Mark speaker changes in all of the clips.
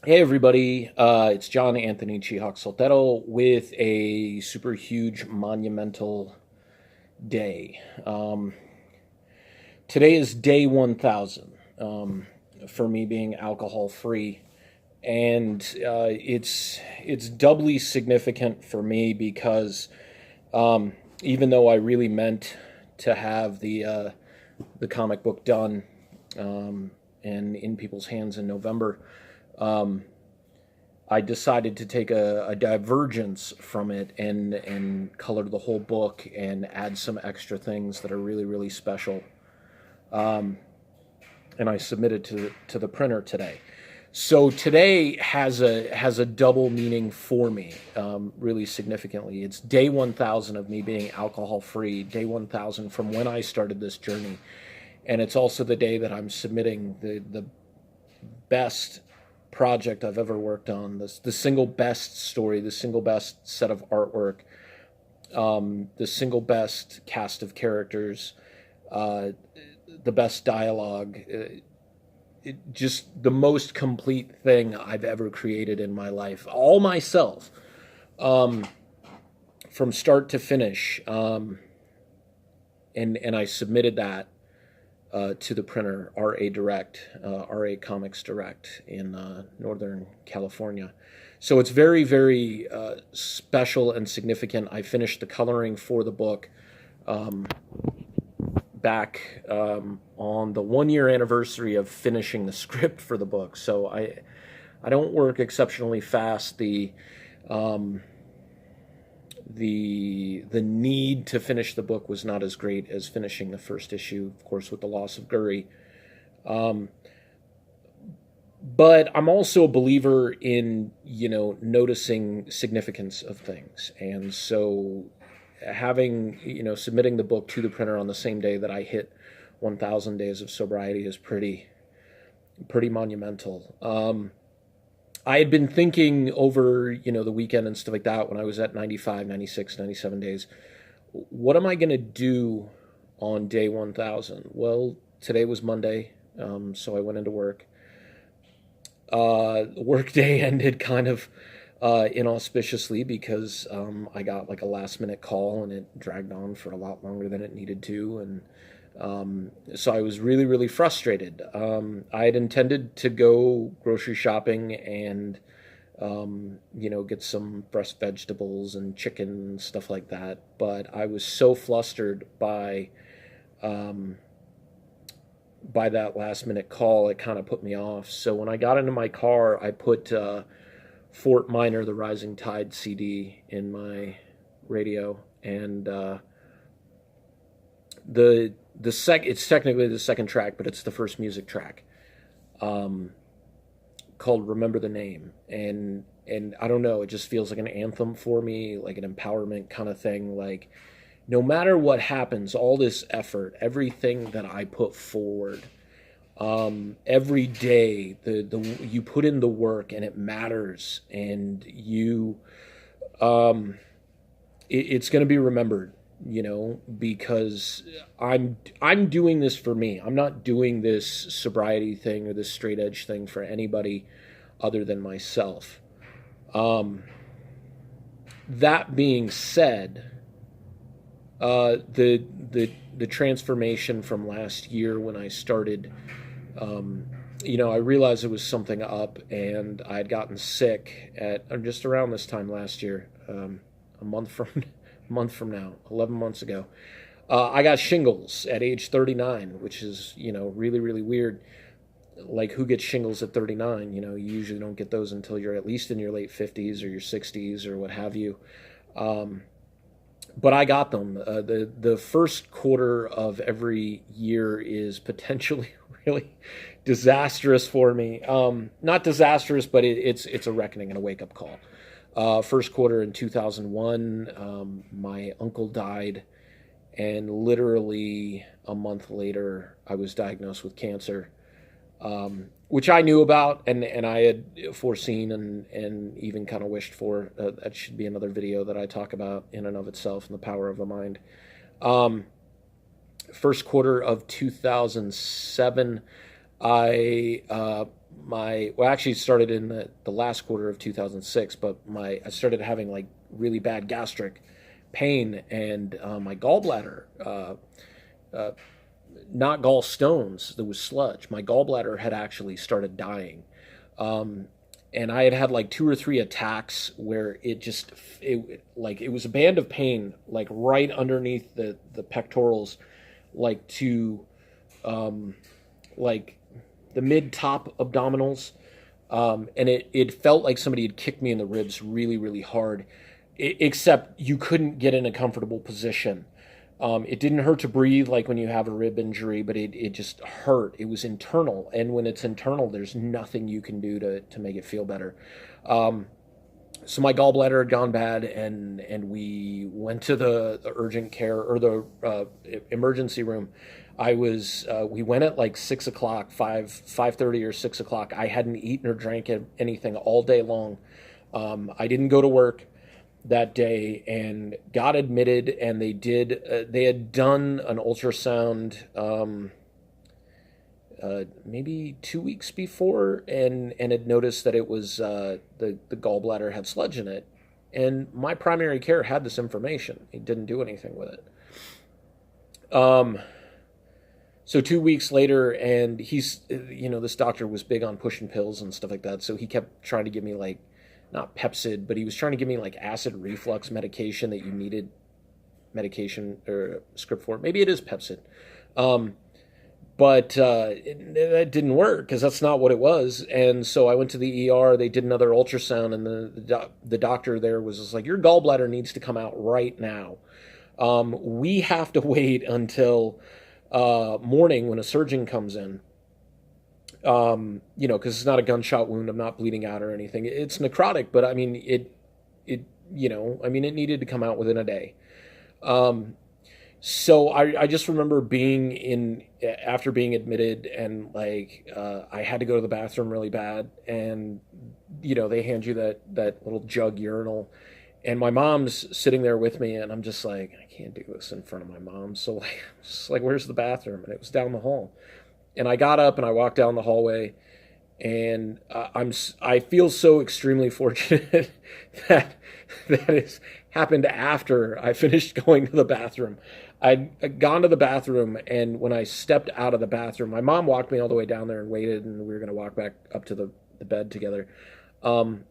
Speaker 1: Hey everybody, it's John Anthony Chihawk Soltero with a super huge monumental day. Today is day 1000 for me being alcohol free, and it's doubly significant for me because even though I really meant to have the comic book done and in people's hands in November. Um, I decided to take a divergence from it and color the whole book and add some extra things that are really special. Um, and I submitted to the printer today. So today has a double meaning for me, really significantly. It's day 1000 of me being alcohol free, day 1000 from when I started this journey, and it's also the day that I'm submitting the best project I've ever worked on, the single best story, the single best set of artwork, the single best cast of characters, uh, the best dialogue, just the most complete thing I've ever created in my life, all myself, um, from start to finish. And I submitted that to the printer, RA Direct, RA Comics Direct in Northern California. So it's very special and significant. I finished the coloring for the book um, back on the 1 year anniversary of finishing the script for the book. So I don't work exceptionally fast. Um, the need to finish the book was not as great as finishing the first issue, of course, with the loss of Guri. Um, but I'm also a believer in noticing significance of things, and so having submitting the book to the printer on the same day that I hit 1,000 days of sobriety is pretty monumental. I had been thinking over, the weekend and stuff like that when I was at 95, 96, 97 days. What am I going to do on day 1000? Well, today was Monday, so I went into work. Work day ended kind of inauspiciously because I got like a last minute call and it dragged on for a lot longer than it needed to. And so I was really frustrated. I had intended to go grocery shopping and get some fresh vegetables and chicken and stuff like that. But I was so flustered um, by that last minute call, it kind of put me off. So when I got into my car, I put Fort Minor, the Rising Tide CD in my radio, and it's technically the second track, but it's the first music track, um, called "Remember the Name," and I don't know, it just feels like an anthem for me, like an empowerment kind of thing. Like no matter what happens, all this effort, everything that I put forward, every day, the you put in the work and it matters, and um, it's going to be remembered, because I'm doing this for me. I'm not doing this sobriety thing or this straight edge thing for anybody other than myself. Um, that being said, the transformation from last year when I started, um, I realized there was something up, and I had gotten sick at just around this time last year, a month from a month from now, 11 months ago. I got shingles at age 39, which is really weird. Like, who gets shingles at 39? You usually don't get those until you're at least in your late 50s or your 60s or what have you. Um, but I got them. The first quarter of every year is potentially really disastrous for me. Not disastrous, but it's a reckoning and a wake up call. First quarter in 2001, my uncle died, and literally a month later, I was diagnosed with cancer, which I knew about and I had foreseen and even kind of wished for. That should be another video that I talk about in and of itself, and the power of the mind. Um, First quarter of 2007, I well, actually it started in the last quarter of 2006, but I started having like really bad gastric pain, and my gallbladder, uh, not gallstones, there was sludge. My gallbladder had actually started dying. Um, and I had had like two or three attacks where it was a band of pain, like right underneath the pectorals, like to, like the mid top abdominals. And it felt like somebody had kicked me in the ribs really, really hard, except you couldn't get in a comfortable position. It didn't hurt to breathe like when you have a rib injury, but it just hurt. It was internal. And when it's internal, there's nothing you can do to make it feel better. So my gallbladder had gone bad, and we went to the urgent care, or the emergency room. We went at like 6 o'clock, 5:30 or 6 o'clock. I hadn't eaten or drank anything all day long. I didn't go to work that day and got admitted, and they had done an ultrasound, maybe 2 weeks before, and had noticed that it was, the gallbladder had sludge in it, and my primary care had this information. He didn't do anything with it. So 2 weeks later, and this doctor was big on pushing pills and stuff like that, so he kept trying to give me like, not Pepsid, but he was trying to give me like acid reflux medication that you needed medication or script for. Maybe it is Pepsid. But that didn't work because that's not what it was. And so I went to the ER. They did another ultrasound, and the doctor there was just like, your gallbladder needs to come out right now. We have to wait until morning when a surgeon comes in. Because it's not a gunshot wound. I'm not bleeding out or anything. It's necrotic, but I mean, it needed to come out within a day. So I just remember after being admitted, and like, I had to go to the bathroom really bad, and, they hand you that little jug urinal, and my mom's sitting there with me, and I'm just like, I can't do this in front of my mom. So like, I'm just like, where's the bathroom? And it was down the hall. And I got up and I walked down the hallway, and I feel so extremely fortunate that has happened after I finished going to the bathroom. I'd gone to the bathroom, and when I stepped out of the bathroom, my mom walked me all the way down there and waited, and we were going to walk back up to the bed together. And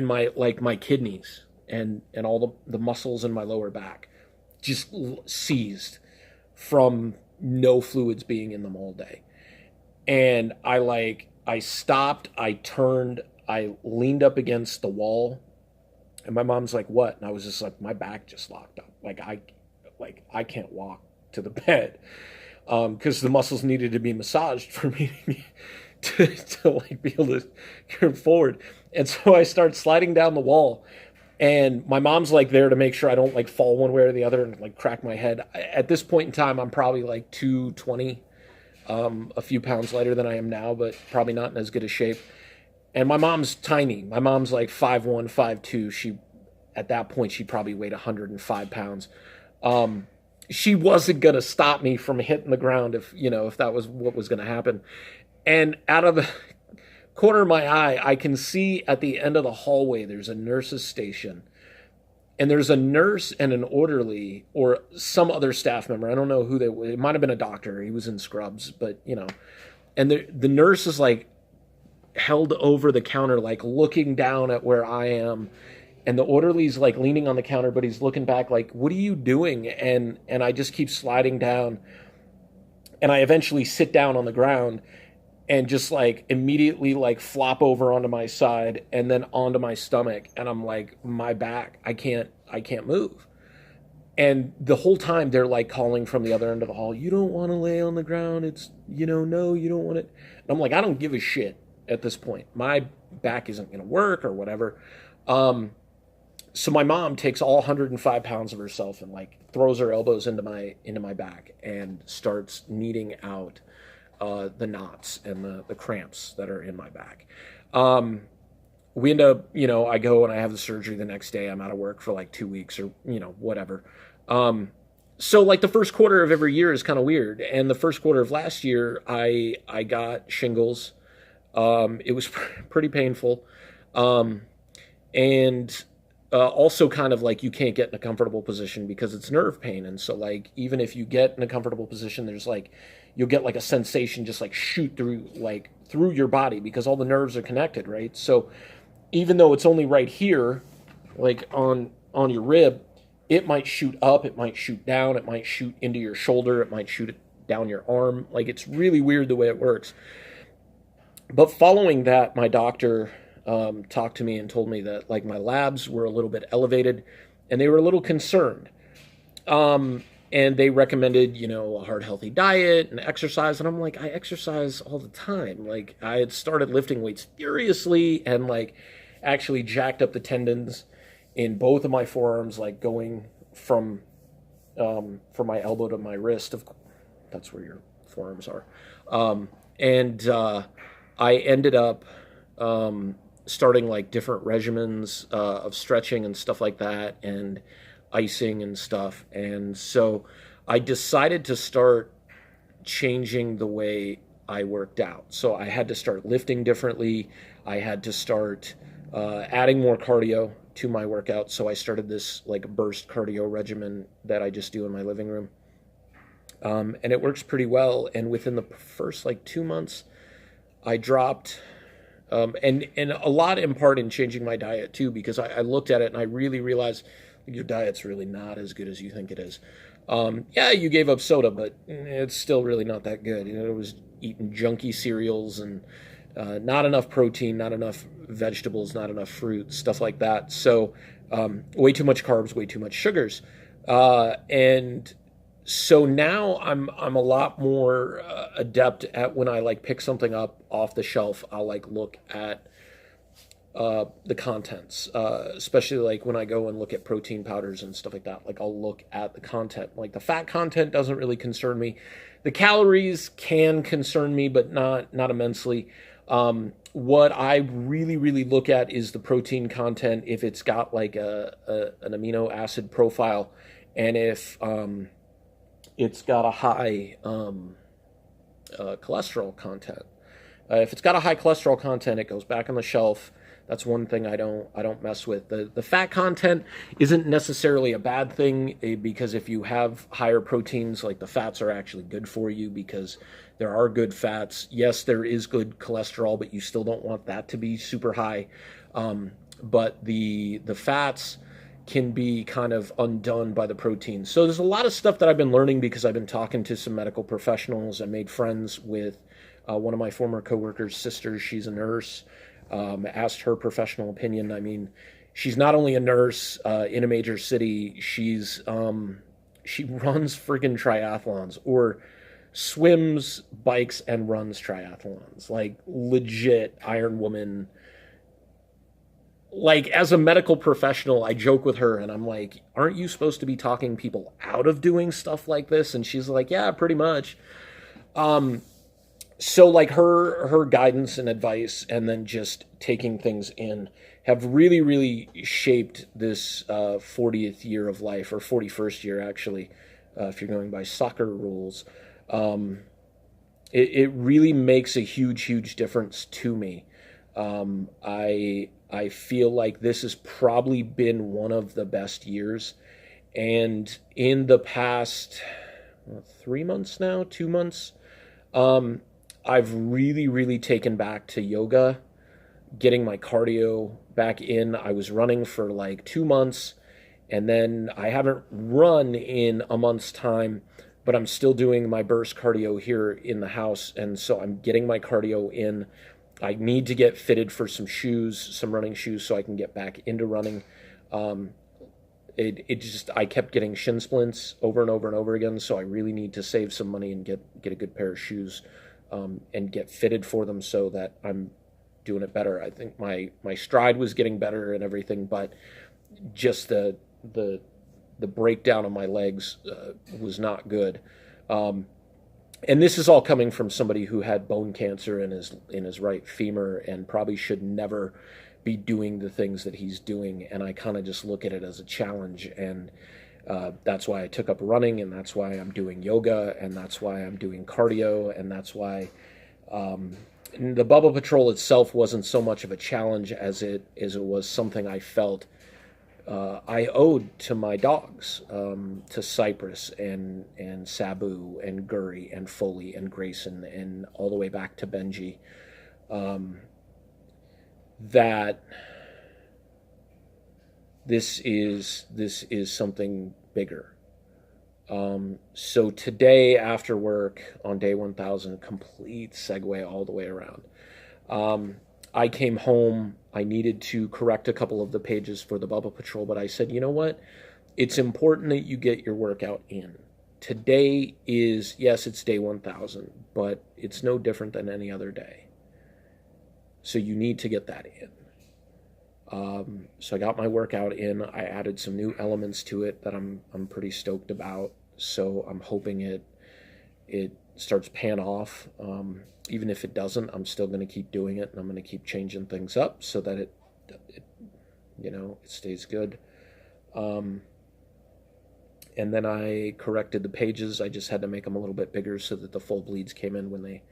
Speaker 1: my kidneys and all the muscles in my lower back just seized from no fluids being in them all day. And I stopped, I turned, I leaned up against the wall, and my mom's like, what? And I was just like, my back just locked up. I can't walk to the bed. Because the muscles needed to be massaged for me to like be able to come forward. And so I start sliding down the wall, and my mom's like there to make sure I don't like fall one way or the other and like crack my head. At this point in time, I'm probably like 220, a few pounds lighter than I am now, but probably not in as good a shape. And my mom's tiny. My mom's like 5'1", 5'2". At that point, she probably weighed 105 pounds. She wasn't going to stop me from hitting the ground if that was what was going to happen. And out of the corner of my eye, I can see at the end of the hallway, there's a nurse's station. And there's a nurse and an orderly or some other staff member. I don't know who they were. It might have been a doctor. He was in scrubs, but and the nurse is like held over the counter, like looking down at where I am. And the orderly's like leaning on the counter, but he's looking back like, what are you doing? And I just keep sliding down. And I eventually sit down on the ground and just like immediately like flop over onto my side and then onto my stomach. And I'm like, my back, I can't move. And the whole time they're like calling from the other end of the hall, you don't want to lay on the ground. It's, no, you don't want it. And I'm like, I don't give a shit at this point. My back isn't going to work or whatever. So my mom takes all 105 pounds of herself and like throws her elbows into my back and starts kneading out the knots and the cramps that are in my back. We end up, I go and I have the surgery the next day. I'm out of work for like 2 weeks or, whatever. So like the first quarter of every year is kind of weird. And the first quarter of last year, I got shingles. It was pretty painful. Um, and also kind of like you can't get in a comfortable position because it's nerve pain. And so like even if you get in a comfortable position, there's like you'll get like a sensation just like shoot through like through your body because all the nerves are connected, right? So even though it's only right here, like on your rib, it might shoot up, it might shoot down, it might shoot into your shoulder, it might shoot it down your arm. Like it's really weird the way it works. But following that, my doctor talked to me and told me that like my labs were a little bit elevated, and they were a little concerned. And they recommended, a heart healthy diet and exercise. And I'm like, I exercise all the time. Like I had started lifting weights furiously and like actually jacked up the tendons in both of my forearms, like going from my elbow to my wrist. That's where your forearms are. And I ended up starting like different regimens of stretching and stuff like that, and icing and stuff. And so I decided to start changing the way I worked out. So I had to start lifting differently. I had to start adding more cardio to my workout. So I started this like burst cardio regimen that I just do in my living room. And it works pretty well. And within the first like 2 months, I dropped, and a lot in part in changing my diet too, because I looked at it and I really realized your diet's really not as good as you think it is. Yeah, you gave up soda, but it's still really not that good. It was eating junky cereals and not enough protein, not enough vegetables, not enough fruit, stuff like that. So way too much carbs, way too much sugars, and so now I'm a lot more adept at when I like pick something up off the shelf. I'll like look at the contents, especially like when I go and look at protein powders and stuff like that. Like I'll look at the content. Like the fat content doesn't really concern me. The calories can concern me, but not immensely. What I really look at is the protein content. If it's got like an amino acid profile, and if it's got a high cholesterol content. If it's got a high cholesterol content, it goes back on the shelf. That's one thing I don't mess with. The fat content isn't necessarily a bad thing, because if you have higher proteins, like the fats are actually good for you because there are good fats. Yes, there is good cholesterol, but you still don't want that to be super high. But the fats can be kind of undone by the proteins. So there's a lot of stuff that I've been learning because I've been talking to some medical professionals. I made friends with one of my former coworkers' sisters. She's a nurse. Asked her professional opinion. I mean, she's not only a nurse in a major city, she runs friggin' triathlons, or swims, bikes, and runs triathlons. Like legit Iron Woman. Like as a medical professional, I joke with her and I'm like, aren't you supposed to be talking people out of doing stuff like this? And she's like, yeah, pretty much. So like her guidance and advice, and then just taking things in, have really shaped this 40th year of life, or 41st year actually, if you're going by soccer rules. It really makes a huge difference to me. I feel like this has probably been one of the best years, and in the past 3 months now, 2 months, I've really taken back to yoga, getting my cardio back in. I was running for like 2 months, and then I haven't run in a month's time, but I'm still doing my burst cardio here in the house, and so I'm getting my cardio in. I need to get fitted for some shoes, some running shoes, so I can get back into running. I kept getting shin splints over and over again, so I really need to save some money and get a good pair of shoes, and get fitted for them so that I'm doing it better. I think my stride was getting better and everything, but just the breakdown of my legs was not good. And this is all coming from somebody who had bone cancer in his right femur and probably should never be doing the things that he's doing. And I kind of just look at it as a challenge, and that's why I took up running, and that's why I'm doing yoga, and that's why I'm doing cardio, and that's why the Bubba Patrol itself wasn't so much of a challenge as it was something I felt I owed to my dogs, to Cypress and Sabu and Gurry and Foley and Grayson and all the way back to Benji. That this is something bigger. So today after work on day 1000, complete segue all the way around. I came home. I needed to correct a couple of the pages for the Bubba Patrol, but I said, you know what? It's important that you get your workout in. Today is, yes, it's day 1000, but it's no different than any other day. So you need to get that in. So I got my workout in. I added some new elements to it that I'm pretty stoked about. So I'm hoping it starts paying off. Even if it doesn't, I'm still going to keep doing it, and I'm going to keep changing things up so that it it stays good. And then I corrected the pages. I just had to make them a little bit bigger so that the full bleeds came in when they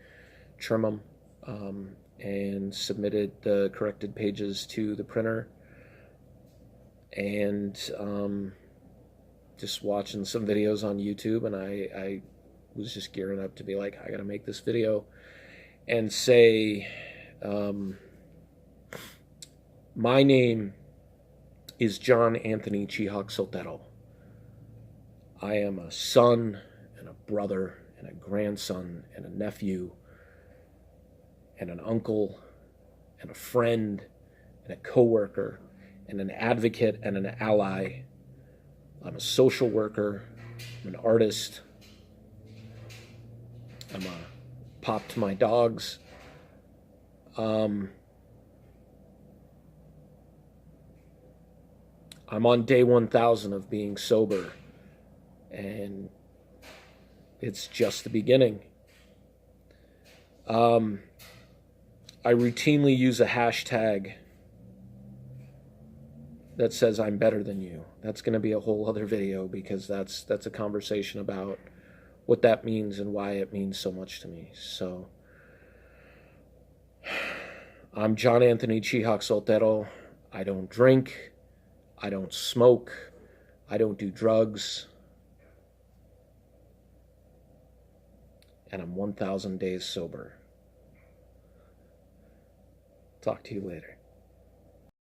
Speaker 1: trim them. And submitted the corrected pages to the printer, and just watching some videos on YouTube, and I was just gearing up to be like, I gotta make this video and say, my name is John Anthony Chihak Soltero. I am a son and a brother and a grandson and a nephew and an uncle, and a friend, and a coworker, and an advocate, and an ally. I'm a social worker. I'm an artist. I'm a pop to my dogs. I'm on day 1000 of being sober, and it's just the beginning. I routinely use a hashtag that says I'm better than you. That's going to be a whole other video, because that's a conversation about what that means and why it means so much to me. So I'm John Anthony Chihak Soltero. I don't drink. I don't smoke. I don't do drugs. And I'm 1000 days sober. Talk to you later.